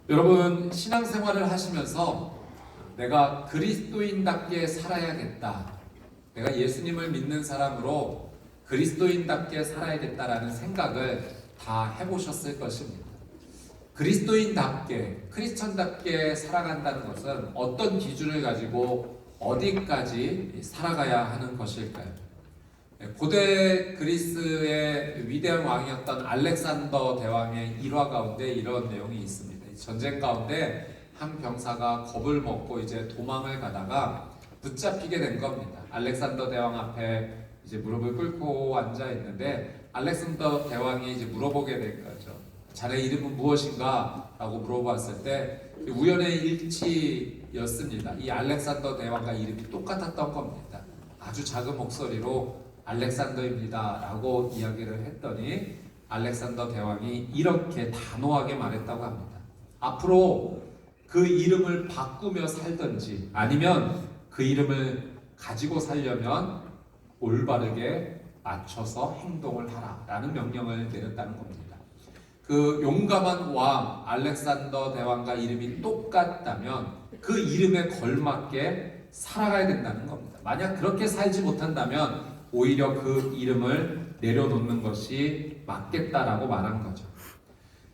여러분, 신앙생활을 하시면서 내가 그리스도인답게 살아야겠다, 내가 예수님을 믿는 사람으로 그리스도인답게 살아야겠다라는 생각을 다 해보셨을 것입니다. 그리스도인답게, 크리스천답게 살아간다는 것은 어떤 기준을 가지고 어디까지 살아가야 하는 것일까요? 고대 그리스의 위대한 왕이었던 알렉산더 대왕의 일화 가운데 이런 내용이 있습니다. 전쟁 가운데 한 병사가 겁을 먹고 이제 도망을 가다가 붙잡히게 된 겁니다. 알렉산더 대왕 앞에 이제 무릎을 꿇고 앉아 있는데 알렉산더 대왕이 이제 물어보게 된 거죠. 자네 이름은 무엇인가? 라고 물어봤을 때 우연의 일치였습니다. 이 알렉산더 대왕과 이름이 똑같았던 겁니다. 아주 작은 목소리로 알렉산더입니다 라고 이야기를 했더니 알렉산더 대왕이 이렇게 단호하게 말했다고 합니다. 앞으로 그 이름을 바꾸며 살든지 아니면 그 이름을 가지고 살려면 올바르게 맞춰서 행동을 하라 라는 명령을 내렸다는 겁니다. 그 용감한 왕 알렉산더 대왕과 이름이 똑같다면 그 이름에 걸맞게 살아가야 된다는 겁니다. 만약 그렇게 살지 못한다면 오히려 그 이름을 내려놓는 것이 맞겠다라고 말한 거죠.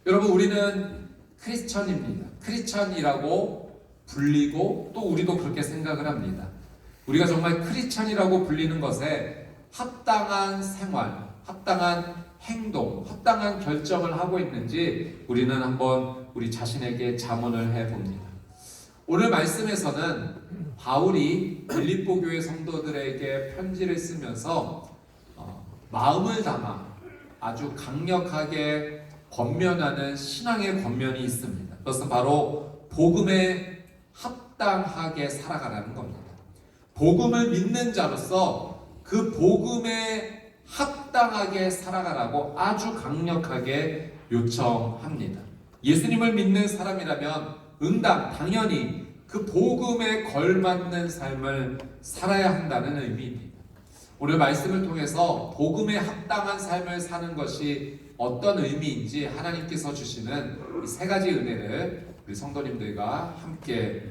여러분, 우리는 크리스천입니다. 크리스천이라고 불리고 또 우리도 그렇게 생각을 합니다. 우리가 정말 크리스천이라고 불리는 것에 합당한 생활, 합당한 행동, 합당한 결정을 하고 있는지 우리는 한번 우리 자신에게 자문을 해봅니다. 오늘 말씀에서는 바울이 빌립보 교회 성도들에게 편지를 쓰면서 마음을 담아 아주 강력하게 권면하는 신앙의 권면이 있습니다. 그것은 바로 복음에 합당하게 살아가라는 겁니다. 복음을 믿는 자로서 그 복음에 합당하게 살아가라고 아주 강력하게 요청합니다. 예수님을 믿는 사람이라면 당연히 그 복음에 걸맞는 삶을 살아야 한다는 의미입니다. 오늘 말씀을 통해서 복음에 합당한 삶을 사는 것이 어떤 의미인지 하나님께서 주시는 이 세 가지 은혜를 우리 성도님들과 함께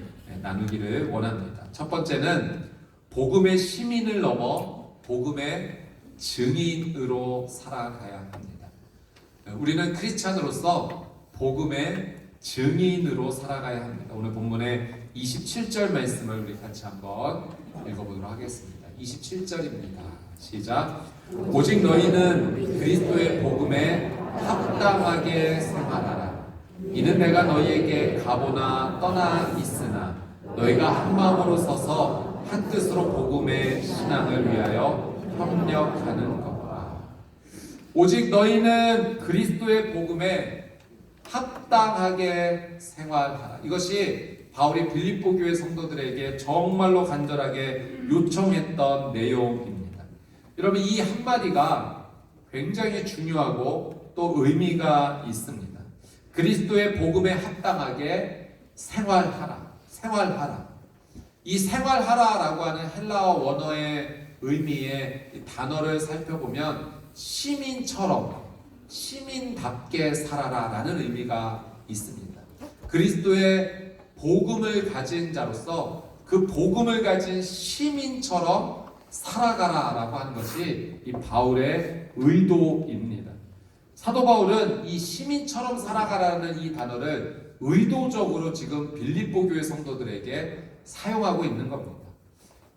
나누기를 원합니다. 첫 번째는 복음의 시민을 넘어 복음의 증인으로 살아가야 합니다. 우리는 크리스찬으로서 복음의 증인으로 살아가야 합니다. 오늘 본문의 27절 말씀을 우리 같이 한번 읽어보도록 하겠습니다. 27절입니다. 시작. 오직 너희는 그리스도의 복음에 합당하게 생활하라. 이는 내가 너희에게 가보나 떠나 있으나 너희가 한 마음으로 서서 한 뜻으로 복음의 신앙을 위하여 협력하는 것과 오직 너희는 그리스도의 복음에 합당하게 생활하라. 이것이 바울이 빌립보 교회 성도들에게 정말로 간절하게 요청했던 내용입니다. 여러분, 이 한마디가 굉장히 중요하고 또 의미가 있습니다. 그리스도의 복음에 합당하게 생활하라. 이 생활하라라고 하는 헬라어 원어의 의미의 단어를 살펴보면 시민답게 살아라라는 의미가 있습니다. 그리스도의 복음을 가진 자로서 그 복음을 가진 시민처럼 살아가라라고 하는 것이 이 바울의 의도입니다. 사도 바울은 이 시민처럼 살아가라는 이 단어를 의도적으로 지금 빌립보 교회 성도들에게 사용하고 있는 겁니다.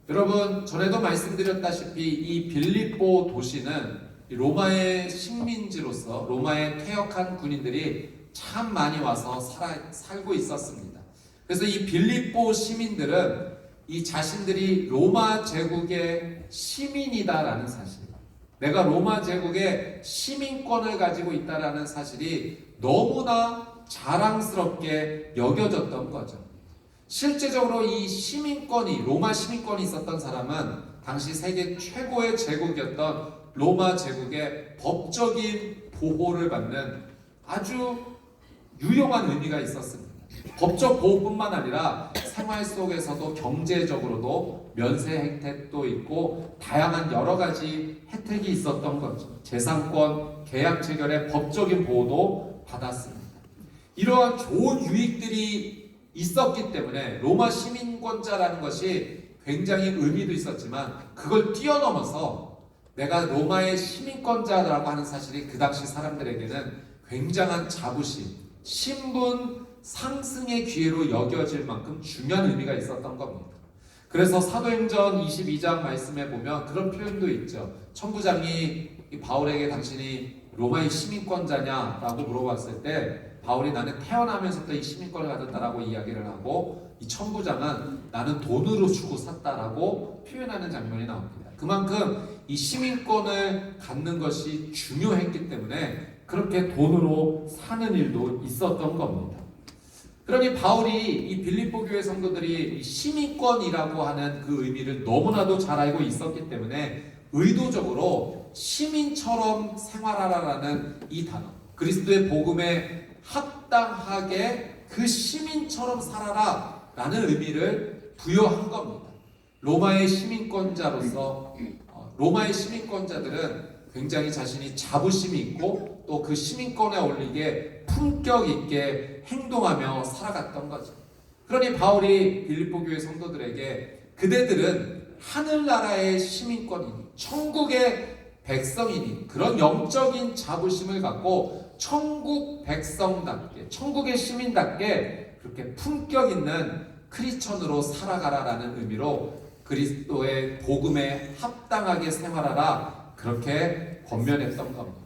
여러분, 전에도 말씀드렸다시피 이 빌립보 도시는 로마의 식민지로서 로마의 퇴역한 군인들이 참 많이 와서 살고 있었습니다. 그래서 이 빌립보 시민들은 이 자신들이 로마 제국의 시민이다라는 사실, 내가 로마 제국의 시민권을 가지고 있다라는 사실이 너무나 자랑스럽게 여겨졌던 거죠. 실제적으로 이 로마 시민권이 있었던 사람은 당시 세계 최고의 제국이었던 로마 제국의 법적인 보호를 받는 아주 유용한 의미가 있었습니다. 법적 보호뿐만 아니라 생활 속에서도 경제적으로도 면세 혜택도 있고 다양한 여러 가지 혜택이 있었던 거죠. 재산권, 계약 체결의 법적인 보호도 받았습니다. 이러한 좋은 유익들이 있었기 때문에 로마 시민권자라는 것이 굉장히 의미도 있었지만 그걸 뛰어넘어서 내가 로마의 시민권자라고 하는 사실이 그 당시 사람들에게는 굉장한 자부심, 신분 상승의 기회로 여겨질 만큼 중요한 의미가 있었던 겁니다. 그래서 사도행전 22장 말씀에 보면 그런 표현도 있죠. 천부장이 바울에게 당신이 로마의 시민권자냐라고 물어봤을 때 바울이 나는 태어나면서부터 이 시민권을 가졌다라고 이야기를 하고 이 천부장은 나는 돈으로 주고 샀다라고 표현하는 장면이 나옵니다. 그만큼 이 시민권을 갖는 것이 중요했기 때문에 그렇게 돈으로 사는 일도 있었던 겁니다. 그러니 바울이 이 빌립보 교회 성도들이 시민권이라고 하는 그 의미를 너무나도 잘 알고 있었기 때문에 의도적으로 시민처럼 생활하라라는 이 단어, 그리스도의 복음에 합당하게 그 시민처럼 살아라 라는 의미를 부여한 겁니다. 로마의 시민권자로서 로마의 시민권자들은 굉장히 자신이 자부심이 있고 또 그 시민권에 어울리게 품격 있게 행동하며 살아갔던 거죠. 그러니 바울이 빌립보 교회 성도들에게 그대들은 하늘나라의 시민권이니 천국의 백성이니 그런 영적인 자부심을 갖고 천국 백성답게 천국의 시민답게 그렇게 품격 있는 크리스천으로 살아가라라는 의미로 그리스도의 복음에 합당하게 생활하라 그렇게 권면했던 겁니다.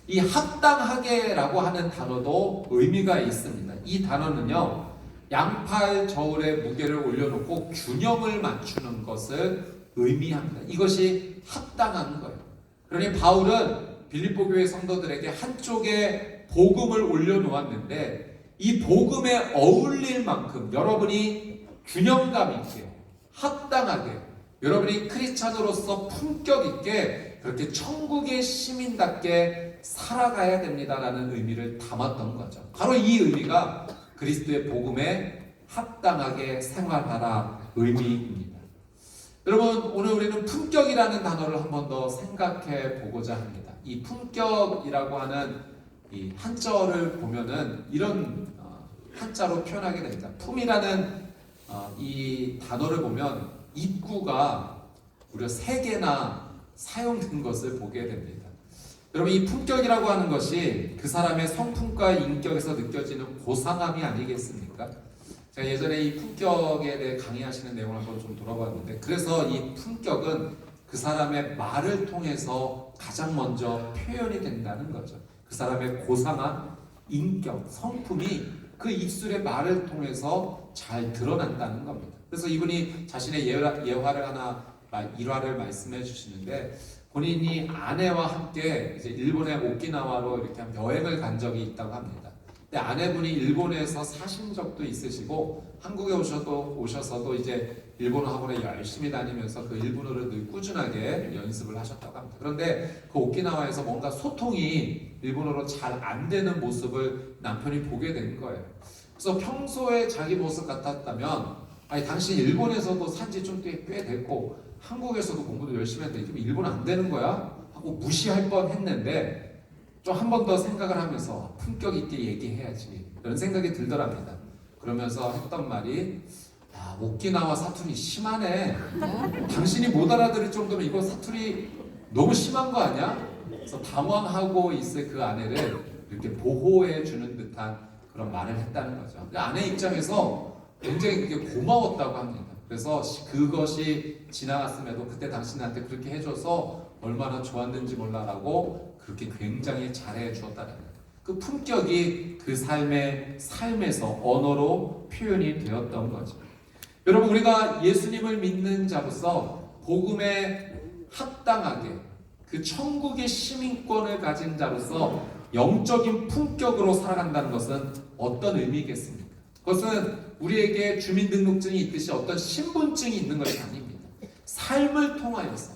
이 합당하게라고 하는 단어도 의미가 있습니다. 이 단어는요, 양팔 저울에 무게를 올려놓고 균형을 맞추는 것을 의미합니다. 이것이 합당한 거예요. 그러니 바울은 빌립보 교회 성도들에게 한쪽에 복음을 올려놓았는데 이 복음에 어울릴 만큼 여러분이 균형감 있게 합당하게 여러분이 크리스찬으로서 품격 있게 그렇게 천국의 시민답게 살아가야 됩니다라는 의미를 담았던 거죠. 바로 이 의미가 그리스도의 복음에 합당하게 생활하라 의미입니다. 여러분, 오늘 우리는 품격이라는 단어를 한 번 더 생각해 보고자 합니다. 이 품격이라고 하는 이 한자어를 보면은 이런 한자로 표현하게 됩니다. 품이라는 이 단어를 보면 입구가 무려 3개나 사용된 것을 보게 됩니다. 여러분, 이 품격이라고 하는 것이 그 사람의 성품과 인격에서 느껴지는 고상함이 아니겠습니까? 제가 예전에 이 품격에 대해 강의하시는 내용을 한번 좀 돌아봤는데 그래서 이 품격은 그 사람의 말을 통해서 가장 먼저 표현이 된다는 거죠. 그 사람의 고상한 인격, 성품이 그 입술의 말을 통해서 잘 드러난다는 겁니다. 그래서 이분이 자신의 일화를 말씀해 주시는데 본인이 아내와 함께 이제 일본의 오키나와로 이렇게 여행을 간 적이 있다고 합니다. 근데 아내분이 일본에서 사신 적도 있으시고 한국에 오셔서도 이제 일본어 학원에 열심히 다니면서 그 일본어를 늘 꾸준하게 연습을 하셨다고 합니다. 그런데 그 오키나와에서 뭔가 소통이 일본어로 잘 안 되는 모습을 남편이 보게 된 거예요. 그래서 평소에 자기 모습 같았다면 아니 당신 일본에서도 산지 좀 꽤 됐고 한국에서도 공부도 열심히 했는데 일본어 안 되는 거야? 하고 무시할 뻔 했는데 좀 한 번 더 생각을 하면서 품격 있게 얘기해야지 이런 생각이 들더랍니다. 그러면서 했던 말이 야, 오키나와 사투리 심하네. 당신이 못 알아들을 정도면 이거 사투리 너무 심한 거 아니야? 그래서 당황하고 있을 그 아내를 이렇게 보호해 주는 듯한 그런 말을 했다는 거죠. 아내 입장에서 굉장히 그게 고마웠다고 합니다. 그래서 그것이 지나갔음에도 그때 당신한테 그렇게 해줘서 얼마나 좋았는지 몰라라고 그렇게 굉장히 잘해 주었다는 거예요. 그 품격이 그 삶에서 언어로 표현이 되었던 거죠. 여러분, 우리가 예수님을 믿는 자로서 복음에 합당하게 그 천국의 시민권을 가진 자로서 영적인 품격으로 살아간다는 것은 어떤 의미겠습니까? 그것은 우리에게 주민등록증이 있듯이 어떤 신분증이 있는 것이 아닙니다. 삶을 통하여서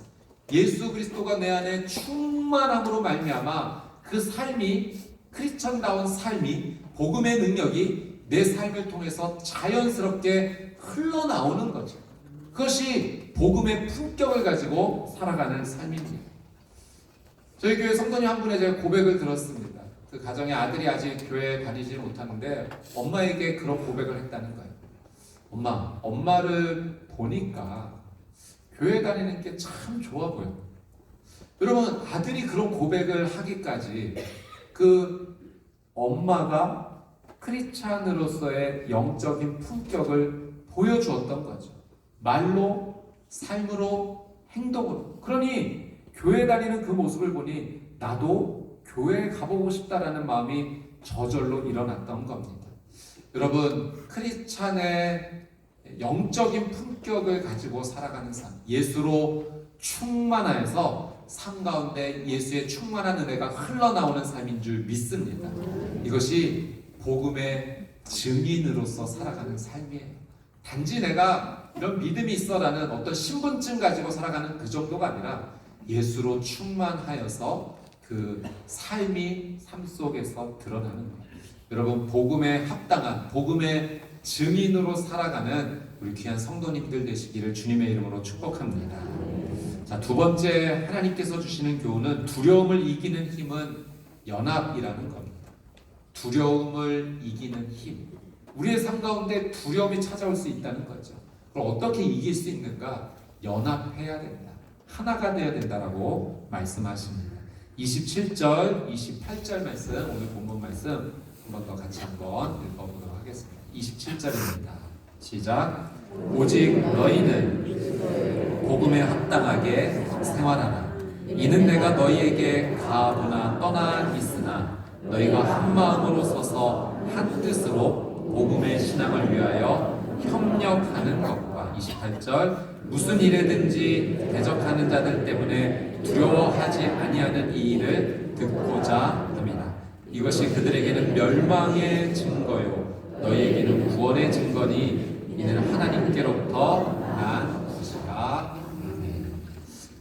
예수 그리스도가 내 안에 충만함으로 말미암아 그 삶이 크리스천다운 삶이 복음의 능력이 내 삶을 통해서 자연스럽게 흘러나오는 거죠. 그것이 복음의 품격을 가지고 살아가는 삶입니다. 저희 교회 성도님 한 분의 제가 고백을 들었습니다. 그 가정의 아들이 아직 교회에 다니지 못하는데 엄마에게 그런 고백을 했다는 거예요. 엄마를 보니까 교회 다니는 게 참 좋아 보여. 여러분, 아들이 그런 고백을 하기까지 그 엄마가 크리스찬으로서의 영적인 품격을 보여주었던 거죠. 말로, 삶으로, 행동으로. 그러니 교회 다니는 그 모습을 보니 나도 교회에 가보고 싶다라는 마음이 저절로 일어났던 겁니다. 여러분, 크리스찬의 영적인 품격을 가지고 살아가는 삶, 예수로 충만하여서 삶 가운데 예수의 충만한 은혜가 흘러나오는 삶인 줄 믿습니다. 이것이 복음의 증인으로서 살아가는 삶이에요. 단지 내가 이런 믿음이 있어라는 어떤 신분증 가지고 살아가는 그 정도가 아니라 예수로 충만하여서 그 삶이 삶 속에서 드러나는 거예요. 여러분, 복음에 합당한 복음의 증인으로 살아가는 우리 귀한 성도님들 되시기를 주님의 이름으로 축복합니다. 자, 두 번째 하나님께서 주시는 교훈은 두려움을 이기는 힘은 연합이라는 겁니다. 두려움을 이기는 힘. 우리의 삶 가운데 두려움이 찾아올 수 있다는 거죠. 그럼 어떻게 이길 수 있는가? 연합해야 된다. 하나가 되어야 된다라고 말씀하십니다. 27절, 28절 말씀, 오늘 본문 말씀 한 번 더 같이 한번 읽어보도록 하겠습니다. 27절입니다. 시작. 오직 너희는 복음에 합당하게 생활하라. 이는 내가 너희에게 가하거나 떠나 있으나 너희가 한 마음으로 서서 한 뜻으로 복음의 신앙을 위하여 협력하는 것과 28절 무슨 일에든지 대적하는 자들 때문에 두려워하지 아니하는 이 일을 듣고자 함이라. 이것이 그들에게는 멸망의 증거요 너희에게는 구원의 증거니 이는 하나님께로부터 난 것이라.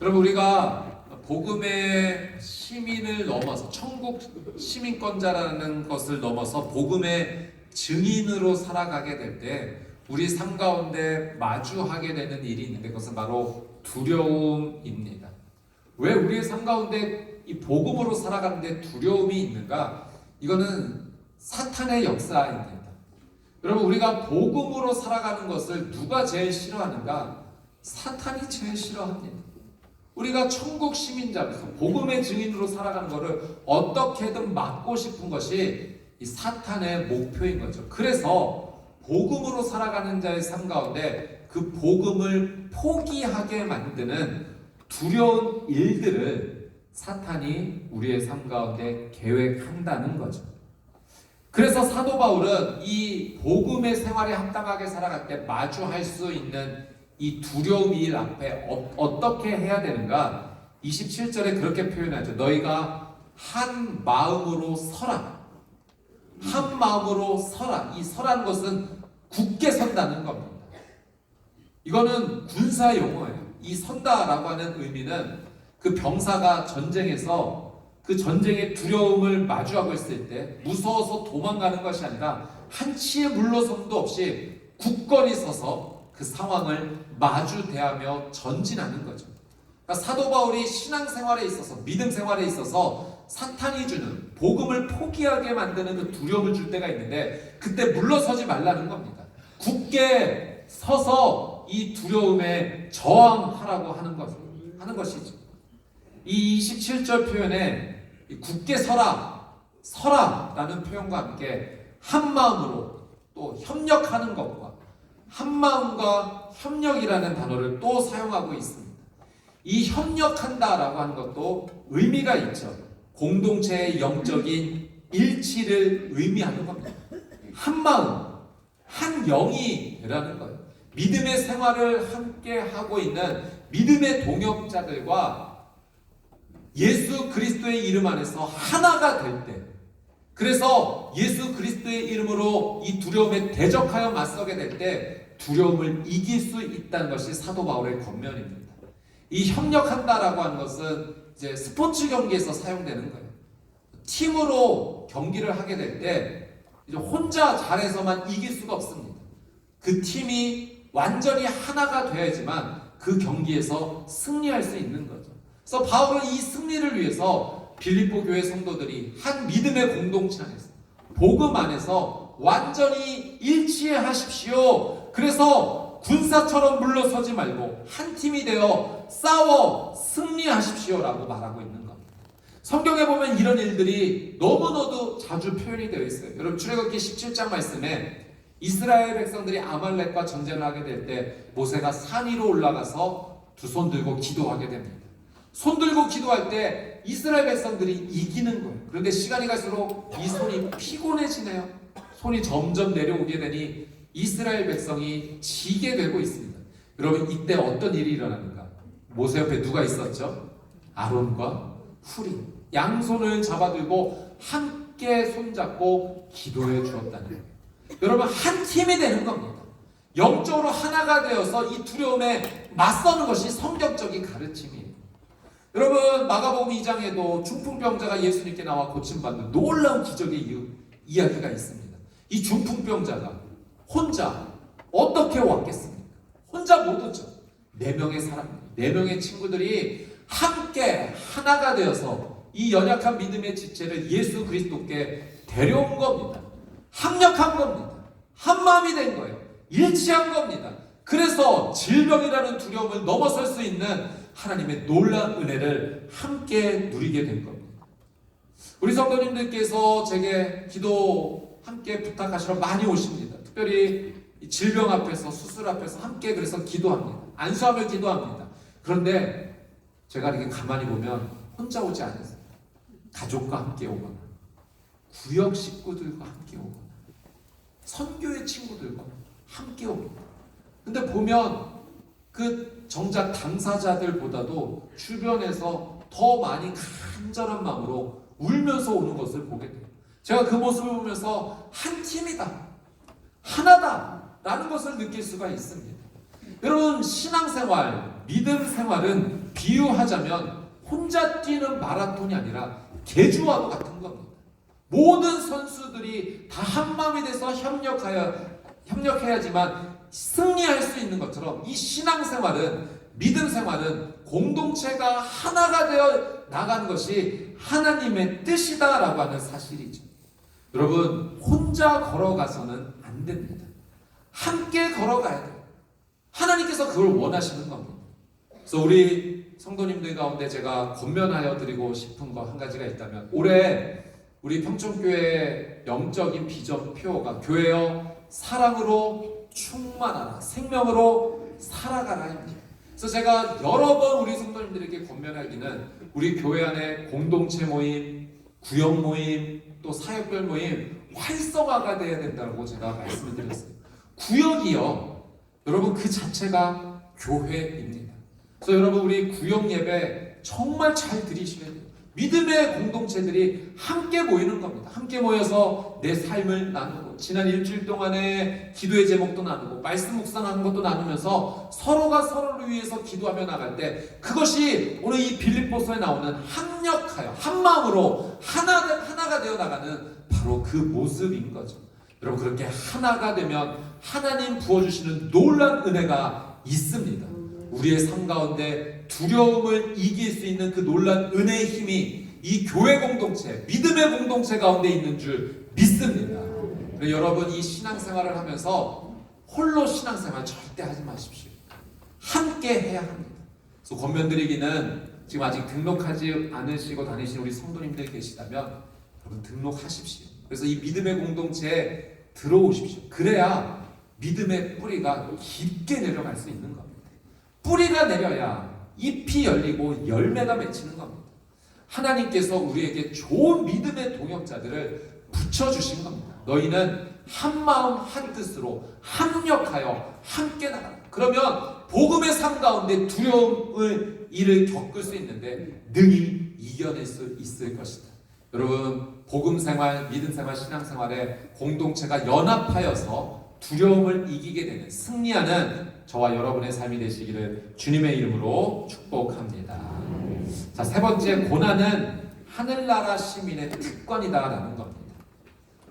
여러분, 우리가 복음의 시민을 넘어서 천국 시민권자라는 것을 넘어서 복음의 증인으로 살아가게 될 때 우리 삶 가운데 마주하게 되는 일이 있는데 그것은 바로 두려움입니다. 왜 우리의 삶 가운데 이 복음으로 살아가는데 두려움이 있는가? 이거는 사탄의 역사입니다. 여러분, 우리가 복음으로 살아가는 것을 누가 제일 싫어하는가? 사탄이 제일 싫어합니다. 우리가 천국 시민자로서 복음의 증인으로 살아가는 것을 어떻게든 막고 싶은 것이 이 사탄의 목표인 거죠. 그래서 복음으로 살아가는 자의 삶 가운데 그 복음을 포기하게 만드는 두려운 일들을 사탄이 우리의 삶 가운데 계획한다는 거죠. 그래서 사도 바울은 이 복음의 생활에 합당하게 살아갈 때 마주할 수 있는 이 두려움 일 앞에 어떻게 해야 되는가? 27절에 그렇게 표현하죠. 너희가 한 마음으로 서라. 한 마음으로 서라. 이 서라는 것은 굳게 선다는 겁니다. 이거는 군사 용어예요. 이 선다라고 하는 의미는 그 병사가 전쟁에서 그 전쟁의 두려움을 마주하고 있을 때 무서워서 도망가는 것이 아니라 한치의 물러섬도 없이 굳건히 서서 그 상황을 마주 대하며 전진하는 거죠. 그러니까 사도 바울이 신앙생활에 있어서 믿음 생활에 있어서 사탄이 주는 복음을 포기하게 만드는 그 두려움을 줄 때가 있는데 그때 물러서지 말라는 겁니다. 굳게 서서 이 두려움에 저항하라고 하는 것이죠. 이 27절 표현에 굳게 서라라는 표현과 함께 한 마음으로 또 협력하는 것과 한 마음과 협력이라는 단어를 또 사용하고 있습니다. 이 협력한다라고 하는 것도 의미가 있죠. 공동체의 영적인 일치를 의미하는 겁니다. 한 마음, 한 영이라는 거예요. 믿음의 생활을 함께 하고 있는 믿음의 동역자들과 예수 그리스도의 이름 안에서 하나가 될 때, 그래서 예수 그리스도의 이름으로 이 두려움에 대적하여 맞서게 될 때 두려움을 이길 수 있다는 것이 사도 바울의 권면입니다. 이 협력한다라고 하는 것은 이제 스포츠 경기에서 사용되는 거예요. 팀으로 경기를 하게 될 때 이제 혼자 잘해서만 이길 수가 없습니다. 그 팀이 완전히 하나가 되어야지만 그 경기에서 승리할 수 있는 거죠. 그래서 바울은 이 승리를 위해서 빌립보 교회 성도들이 한 믿음의 공동체 안에서, 복음 안에서 완전히 일치하십시오. 그래서 군사처럼 물러서지 말고 한 팀이 되어 싸워 승리하십시오라고 말하고 있는 겁니다. 성경에 보면 이런 일들이 너무나도 자주 표현이 되어 있어요. 여러분, 출애굽기 17장 말씀에 이스라엘 백성들이 아말렉과 전쟁을 하게 될 때 모세가 산 위로 올라가서 두 손 들고 기도하게 됩니다. 손 들고 기도할 때 이스라엘 백성들이 이기는 거예요. 그런데 시간이 갈수록 이 손이 피곤해지네요. 손이 점점 내려오게 되니 이스라엘 백성이 지게 되고 있습니다. 여러분, 이때 어떤 일이 일어납니까? 모세 옆에 누가 있었죠? 아론과 훌이 양손을 잡아들고 함께 손잡고 기도해 주었다는 거예요. 여러분, 한 팀이 되는 겁니다. 영적으로 하나가 되어서 이 두려움에 맞서는 것이 성경적인 가르침이에요. 여러분, 마가복음 2장에도 중풍병자가 예수님께 나와 고침받는 놀라운 기적의 이야기가 있습니다. 이 중풍병자가 혼자 어떻게 왔겠습니까? 혼자 못 오죠. 4명의 사람, 4명의 친구들이 함께 하나가 되어서 이 연약한 믿음의 지체를 예수 그리스도께 데려온 겁니다. 합력한 겁니다. 한 마음이 된 거예요. 일치한 겁니다. 그래서 질병이라는 두려움을 넘어설 수 있는 하나님의 놀라운 은혜를 함께 누리게 된 겁니다. 우리 성도님들께서 제게 기도 함께 부탁하시러 많이 오십니다. 특별히 질병 앞에서, 수술 앞에서 함께 그래서 기도합니다. 안수하며 기도합니다. 그런데 제가 이렇게 가만히 보면 혼자 오지 않으세요. 가족과 함께 오거나 구역 식구들과 함께 오거나 선교의 친구들과 함께 옵니다. 근데 보면 그 정작 당사자들보다도 주변에서 더 많이 간절한 마음으로 울면서 오는 것을 보게 돼요. 제가 그 모습을 보면서 한 팀이다, 하나다 라는 것을 느낄 수가 있습니다. 여러분, 신앙생활, 믿음 생활은 비유하자면 혼자 뛰는 마라톤이 아니라 개주와도 같은 겁니다. 모든 선수들이 다 한마음이 돼서 협력해야지만 승리할 수 있는 것처럼 이 신앙생활은, 믿음 생활은 공동체가 하나가 되어 나가는 것이 하나님의 뜻이다라고 하는 사실이죠. 여러분, 혼자 걸어가서는 안 됩니다. 함께 걸어가야 돼요. 하나님께서 그걸 원하시는 겁니다. 그래서 우리 성도님들 가운데 제가 권면하여 드리고 싶은 거 한 가지가 있다면, 올해 우리 평촌교회 영적인 비전표가 교회여 사랑으로 충만하라, 생명으로 살아가라입니다. 그래서 제가 여러 번 우리 성도님들에게 권면하기는 우리 교회 안에 공동체 모임, 구역 모임, 또 사역별 모임 활성화가 돼야 된다고 제가 말씀을 드렸어요. 구역이요, 여러분, 그 자체가 교회입니다. 그래서 여러분, 우리 구역 예배 정말 잘 드리셔야 돼요. 믿음의 공동체들이 함께 모이는 겁니다. 함께 모여서 내 삶을 나누고, 지난 일주일 동안에 기도의 제목도 나누고, 말씀 묵상하는 것도 나누면서 서로가 서로를 위해서 기도하며 나갈 때, 그것이 오늘 이 빌립보서에 나오는 합력하여 한 마음으로 하나가 되어 나가는 바로 그 모습인 거죠. 여러분, 그렇게 하나가 되면 하나님 부어주시는 놀라운 은혜가 있습니다. 우리의 삶 가운데 두려움을 이길 수 있는 그 놀라운 은혜의 힘이 이 교회 공동체, 믿음의 공동체 가운데 있는 줄 믿습니다. 여러분, 이 신앙생활을 하면서 홀로 신앙생활 절대 하지 마십시오. 함께 해야 합니다. 그래서 권면드리기는, 지금 아직 등록하지 않으시고 다니시는 우리 성도님들 계시다면 여러분, 등록하십시오. 그래서 이 믿음의 공동체에 들어오십시오. 그래야 믿음의 뿌리가 깊게 내려갈 수 있는 겁니다. 뿌리가 내려야 잎이 열리고 열매가 맺히는 겁니다. 하나님께서 우리에게 좋은 믿음의 동역자들을 붙여주신 겁니다. 너희는 한 마음 한 뜻으로 합력하여 함께 나가라. 그러면 복음의 삶 가운데 두려움을 일을 겪을 수 있는데 능히 이겨낼 수 있을 것이다. 여러분, 복음 생활, 믿음 생활, 신앙 생활에 공동체가 연합하여서 두려움을 이기게 되는, 승리하는 저와 여러분의 삶이 되시기를 주님의 이름으로 축복합니다. 자, 세 번째, 고난은 하늘나라 시민의 특권이다라는 겁니다.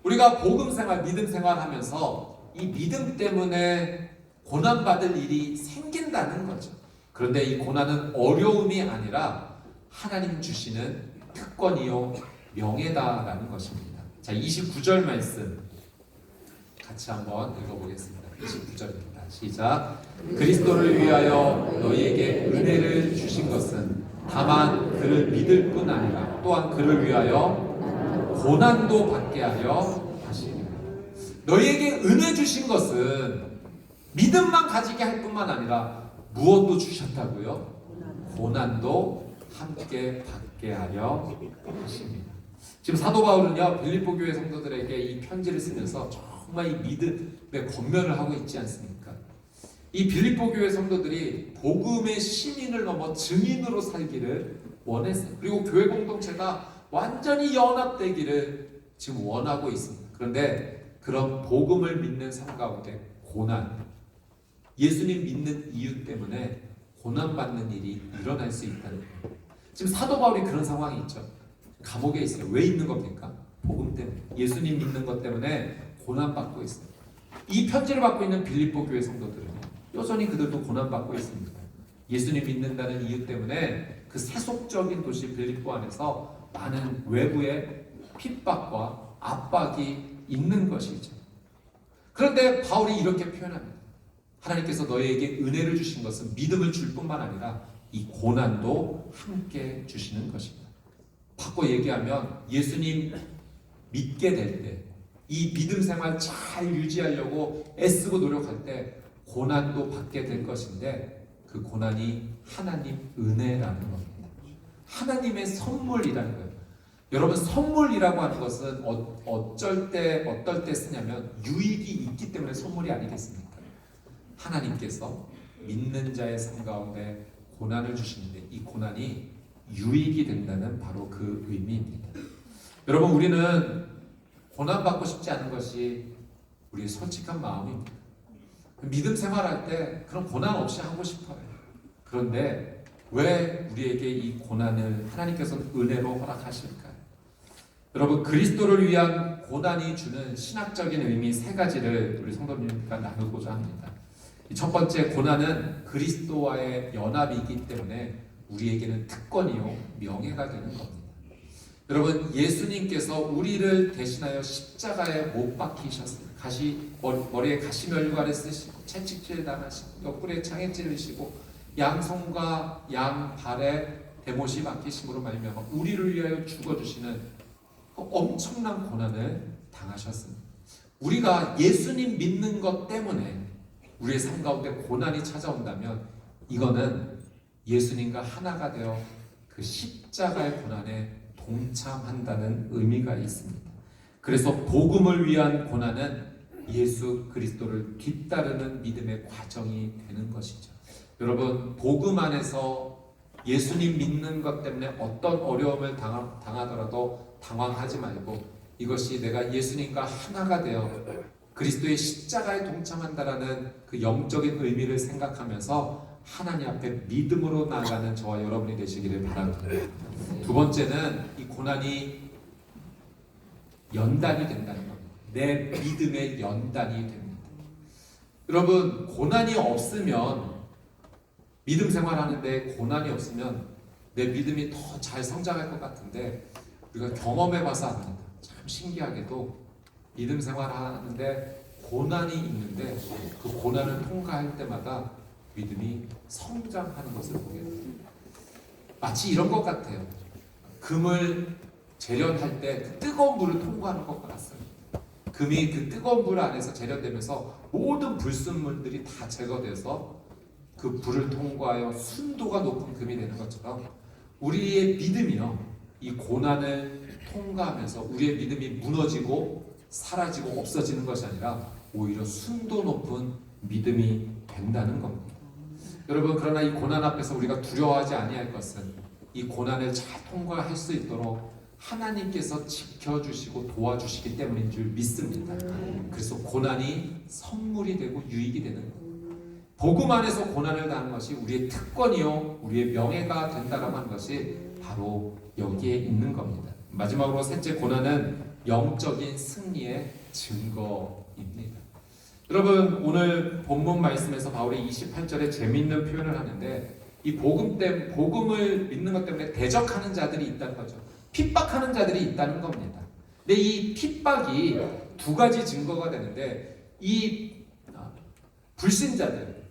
우리가 복음 생활, 믿음 생활 하면서 이 믿음 때문에 고난받을 일이 생긴다는 거죠. 그런데 이 고난은 어려움이 아니라 하나님 주시는 특권이요 명예다라는 것입니다. 자, 29절 말씀 같이 한번 읽어보겠습니다. 29절입니다. 시작. 그리스도를 위하여 너희에게 은혜를 주신 것은 다만 그를 믿을 뿐 아니라 또한 그를 위하여 고난도 받게 하려 하시니. 너희에게 은혜 주신 것은 믿음만 가지게 할 뿐만 아니라 무엇도 주셨다고요? 고난도 함께 받게 하려 하십니다. 지금 사도 바울은요 빌립보 교회 성도들에게 이 편지를 쓰면서 정말 이 믿음의 권면을 하고 있지 않습니까? 이 빌립보 교회 성도들이 복음의 시민을 넘어 증인으로 살기를 원했어요. 그리고 교회 공동체가 완전히 연합되기를 지금 원하고 있습니다. 그런데 그런 복음을 믿는 삶 가운데 고난, 예수님 믿는 이유 때문에 고난받는 일이 일어날 수 있다는 거예요. 지금 사도 바울이 그런 상황이 있죠. 감옥에 있어요. 왜 있는 겁니까? 복음 때문에. 예수님 믿는 것 때문에 고난받고 있어요. 이 편지를 받고 있는 빌립보 교회 성도들은 여전히 그들도 고난받고 있습니다. 예수님 믿는다는 이유 때문에 그 세속적인 도시 빌립보 안에서 많은 외부의 핍박과 압박이 있는 것이죠. 그런데 바울이 이렇게 표현합니다. 하나님께서 너희에게 은혜를 주신 것은 믿음을 줄 뿐만 아니라 이 고난도 함께 주시는 것입니다. 바꿔 얘기하면 예수님 믿게 될 때, 이 믿음 생활 잘 유지하려고 애쓰고 노력할 때 고난도 받게 될 것인데 그 고난이 하나님 은혜라는 겁니다. 하나님의 선물이라는 거예요. 여러분, 선물이라고 하는 것은 어떨 때 쓰냐면 유익이 있기 때문에 선물이 아니겠습니까? 하나님께서 믿는 자의 삶 가운데 고난을 주시는데 이 고난이 유익이 된다는 바로 그 의미입니다. 여러분, 우리는 고난받고 싶지 않은 것이 우리의 솔직한 마음입니다. 믿음 생활할 때 그런 고난 없이 하고 싶어요. 그런데 왜 우리에게 이 고난을 하나님께서는 은혜로 허락하실까요? 여러분, 그리스도를 위한 고난이 주는 신학적인 의미 세 가지를 우리 성도님과 나누고자 합니다. 첫 번째, 고난은 그리스도와의 연합이기 때문에 우리에게는 특권이요 명예가 되는 겁니다. 여러분, 예수님께서 우리를 대신하여 십자가에 못 박히셨어요. 머리에 가시면류관을 쓰시고 채찍질 당하시고 옆구리에 창에 찔리시고 양손과 양발에 대못이 박히심으로 말미암아 우리를 위하여 죽어주시는 그 엄청난 고난을 당하셨습니다. 우리가 예수님 믿는 것 때문에 우리의 삶 가운데 고난이 찾아온다면 이거는 예수님과 하나가 되어 그 십자가의 고난에 동참한다는 의미가 있습니다. 그래서 복음을 위한 고난은 예수 그리스도를 뒤따르는 믿음의 과정이 되는 것이죠. 여러분, 복음 안에서 예수님 믿는 것 때문에 어떤 어려움을 당하더라도 당황하지 말고 이것이 내가 예수님과 하나가 되어 그리스도의 십자가에 동참한다라는 그 영적인 의미를 생각하면서 하나님 앞에 믿음으로 나아가는 저와 여러분이 되시기를 바랍니다. 두 번째는 이 고난이 연단이 된다는 겁니다. 내 믿음의 연단이 됩니다. 여러분, 고난이 없으면 믿음 생활하는데 고난이 없으면 내 믿음이 더 잘 성장할 것 같은데 우리가 경험해봐서 압니다. 참 신기하게도 믿음 생활하는데 고난이 있는데 그 고난을 통과할 때마다 믿음이 성장하는 것을 보게 됩니다. 마치 이런 것 같아요. 금을 재련할 때 그 뜨거운 물을 통과하는 것 같습니다. 금이 그 뜨거운 물 안에서 재련되면서 모든 불순물들이 다 제거돼서 그 불을 통과하여 순도가 높은 금이 되는 것처럼 우리의 믿음이요, 이 고난을 통과하면서 우리의 믿음이 무너지고 사라지고 없어지는 것이 아니라 오히려 순도 높은 믿음이 된다는 겁니다. 여러분, 그러나 이 고난 앞에서 우리가 두려워하지 아니할 것은 이 고난을 잘 통과할 수 있도록 하나님께서 지켜주시고 도와주시기 때문인 줄 믿습니다. 그래서 고난이 선물이 되고 유익이 되는 겁니다. 복음 안에서 고난을 당하는 것이 우리의 특권이요 우리의 명예가 된다라고 하는 것이 바로 여기에 있는 겁니다. 마지막으로 셋째, 고난은 영적인 승리의 증거입니다. 여러분, 오늘 본문 말씀에서 바울이 28절에 재미있는 표현을 하는데 이 복음을 믿는 것 때문에 대적하는 자들이 있다는 거죠. 핍박하는 자들이 있다는 겁니다. 근데 이 핍박이 두 가지 증거가 되는데, 이 불신자들,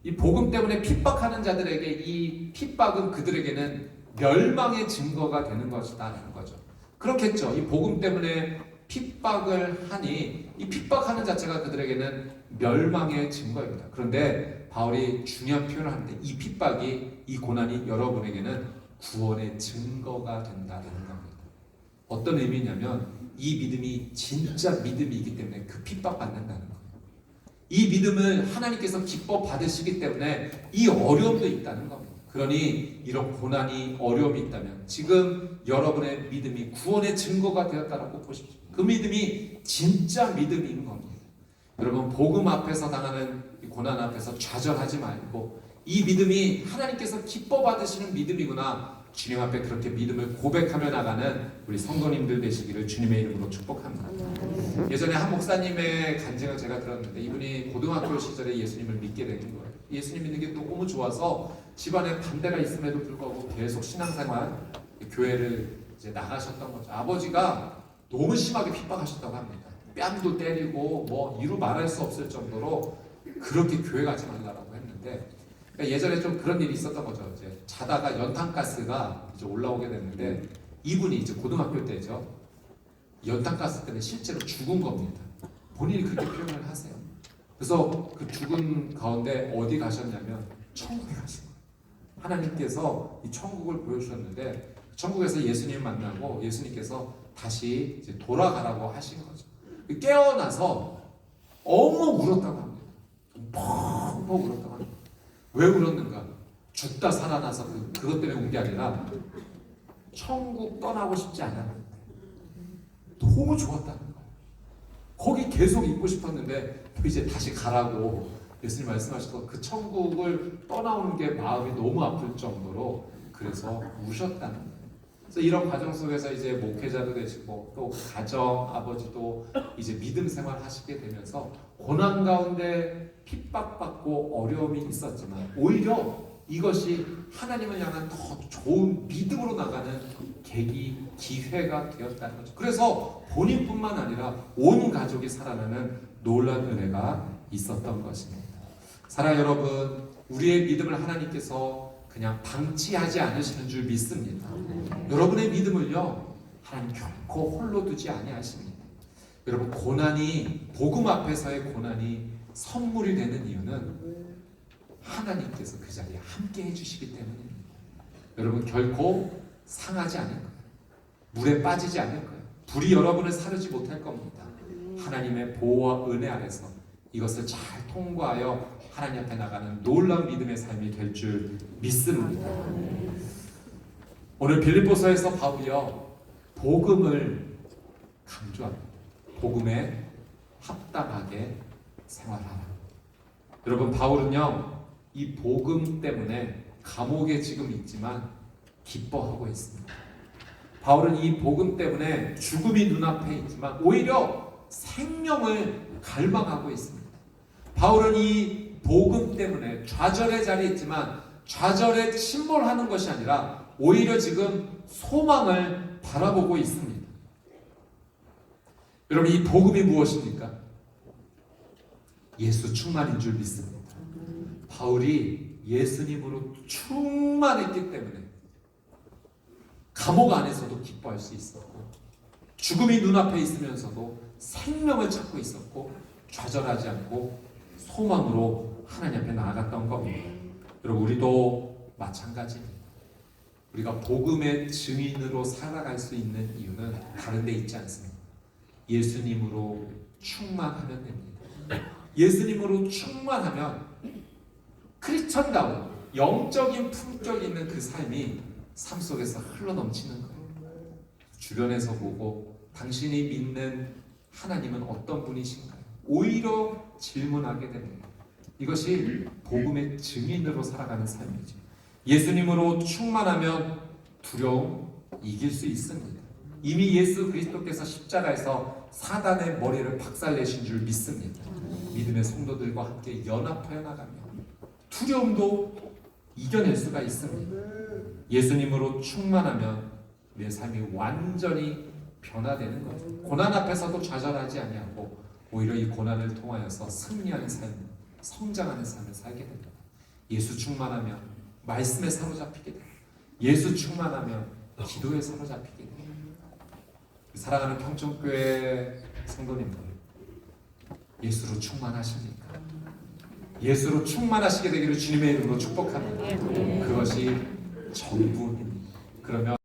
이 복음 때문에 핍박하는 자들에게 이 핍박은 그들에게는 멸망의 증거가 되는 것이다라는 거죠. 그렇겠죠. 이 복음 때문에 핍박을 하니 이 핍박하는 자체가 그들에게는 멸망의 증거입니다. 그런데 바울이 중요한 표현을 하는데, 이 핍박이, 이 고난이 여러분에게는 구원의 증거가 된다는 겁니다. 어떤 의미냐면 이 믿음이 진짜 믿음이기 때문에 그 핍박 받는다는 거예요. 이 믿음을 하나님께서 기뻐 받으시기 때문에 이 어려움도 있다는 겁니다. 그러니 이런 고난이, 어려움이 있다면 지금 여러분의 믿음이 구원의 증거가 되었다라고 보십시오. 그 믿음이 진짜 믿음인 겁니다. 여러분, 복음 앞에서 당하는 고난 앞에서 좌절하지 말고, 이 믿음이 하나님께서 기뻐 받으시는 믿음이구나, 주님 앞에 그렇게 믿음을 고백하며 나가는 우리 성도님들 되시기를 주님의 이름으로 축복합니다. 예전에 한 목사님의 간증을 제가 들었는데, 이분이 고등학교 시절에 예수님을 믿게 된 거예요. 예수님 믿는 게 너무 좋아서 집안에 반대가 있음에도 불구하고 계속 신앙생활, 교회를 이제 나가셨던 거죠. 아버지가 너무 심하게 핍박하셨다고 합니다. 뺨도 때리고 뭐 이루 말할 수 없을 정도로 그렇게 교회 가지 말라고 했는데, 그러니까 예전에 좀 그런 일이 있었던 거죠. 이제 자다가 연탄가스가 이제 올라오게 됐는데, 이분이 이제 고등학교 때죠. 연탄가스 때문에 실제로 죽은 겁니다. 본인이 그렇게 표현을 하세요. 그래서 그 죽은 가운데 어디 가셨냐면 천국에 가신 거예요. 하나님께서 이 천국을 보여주셨는데, 천국에서 예수님 만나고 예수님께서 다시 이제 돌아가라고 하신 거죠. 깨어나서 엉엉 울었다고 합니다. 펑펑 울었다고 합니다. 왜 울었는가? 죽다 살아나서 그것 때문에 운 게 아니라 천국 떠나고 싶지 않았는데 너무 좋았다는 거예요. 거기 계속 있고 싶었는데 이제 다시 가라고 예수님 말씀하셔서 그 천국을 떠나오는 게 마음이 너무 아플 정도로 그래서 우셨다는 거예요. 그래서 이런 과정 속에서 이제 목회자도 되시고 또 가정 아버지도 이제 믿음 생활 하시게 되면서 고난 가운데 핍박받고 어려움이 있었지만 오히려 이것이 하나님을 향한 더 좋은 믿음으로 나가는 계기, 기회가 되었다는 거죠. 그래서 본인뿐만 아니라 온 가족이 살아나는 놀라운 은혜가 있었던 것입니다. 사랑하는 여러분, 우리의 믿음을 하나님께서 그냥 방치하지 않으시는 줄 믿습니다. 여러분의 믿음을요, 하나님 결코 홀로 두지 아니하십니다. 여러분, 고난이, 복음 앞에서의 고난이 선물이 되는 이유는 하나님께서 그 자리에 함께 해주시기 때문입니다. 여러분, 결코 상하지 않을 거예요. 물에 빠지지 않을 거예요. 불이 여러분을 사르지 못할 겁니다. 하나님의 보호와 은혜 아래서 이것을 잘 통과하여 하나님 앞에 나가는 놀라운 믿음의 삶이 될 줄 믿습니다. 오늘 빌립보서에서 바울이요, 복음을 강조합니다. 복음에 합당하게 생활하라. 여러분, 바울은요, 이 복음 때문에 감옥에 지금 있지만 기뻐하고 있습니다. 바울은 이 복음 때문에 죽음이 눈앞에 있지만 오히려 생명을 갈망하고 있습니다. 바울은 이 복음 때문에 좌절의 자리에 있지만 좌절에 침몰하는 것이 아니라 오히려 지금 소망을 바라보고 있습니다. 여러분, 이 복음이 무엇입니까? 예수 충만인 줄 믿습니다. 바울이 예수님으로 충만했기 때문에 감옥 안에서도 기뻐할 수 있었고, 죽음이 눈앞에 있으면서도 생명을 찾고 있었고, 좌절하지 않고 소망으로 하나님 앞에 나아갔던 겁니다. 여러분, 우리도 마찬가지입니다. 우리가 복음의 증인으로 살아갈 수 있는 이유는 다른 데 있지 않습니다. 예수님으로 충만하면 됩니다. 예수님으로 충만하면 크리스천다운 영적인 품격 있는 그 삶이 삶 속에서 흘러넘치는 거예요. 주변에서 보고 당신이 믿는 하나님은 어떤 분이신가요? 오히려 질문하게 됩니다. 이것이 복음의 증인으로 살아가는 삶이죠. 예수님으로 충만하면 두려움 이길 수 있습니다. 이미 예수 그리스도께서 십자가에서 사단의 머리를 박살내신 줄 믿습니다. 믿음의 성도들과 함께 연합하여 나가며 두려움도 이겨낼 수가 있습니다. 예수님으로 충만하면 내 삶이 완전히 변화되는 거죠. 고난 앞에서도 좌절하지 아니하고 오히려 이 고난을 통하여서 승리하는 삶, 성장하는 삶을 살게 됩니다. 예수 충만하면 말씀에 사로잡히게 됩니다. 예수 충만하면 기도에 사로잡히게 됩니다. 사랑하는 평촌교회 성도님들, 예수로 충만하십니까? 예수로 충만하시게 되기를 주님의 이름으로 축복합니다. 그것이 전부입니다. 그러면